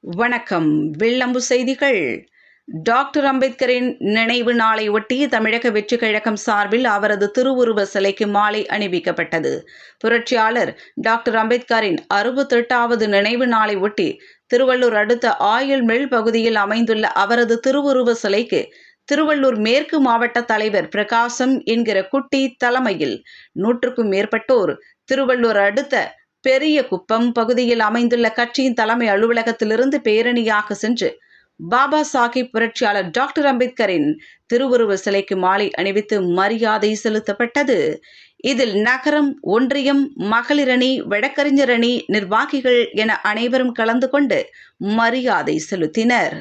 வணக்கம். வெள்ளம்பு செய்திகள். டாக்டர் அம்பேத்கரின் நினைவு நாளை ஒட்டி தமிழக வெற்றிக் கழகம் சார்பில் அவரது திருவுருவ சிலைக்கு மாலை அணிவிக்கப்பட்டது. புரட்சியாளர் டாக்டர் அம்பேத்கரின் 68வது நினைவு நாளை ஒட்டி திருவள்ளூர் அடுத்த ஆயில் மில் பகுதியில் அமைந்துள்ள அவரது திருவுருவ சிலைக்கு திருவள்ளூர் மேற்கு மாவட்ட தலைவர் பிரகாசம் என்கிற குட்டி தலைமையில் 100க்கும் மேற்பட்டோர் திருவள்ளூர் அடுத்த பெரிய குப்பம் பகுதியில் அமைந்துள்ள கட்சியின் தலைமை அலுவலகத்திலிருந்து பேரணியாக சென்று பாபா சாஹிப் புரட்சியாளர் டாக்டர் அம்பேத்கரின் திருவுருவ சிலைக்கு மாலை அணிவித்து மரியாதை செலுத்தப்பட்டது. இதில் நகரம், ஒன்றியம், மகளிர் அணி, வழக்கறிஞர் அணி நிர்வாகிகள் என அனைவரும் கலந்து கொண்டு மரியாதை செலுத்தினர்.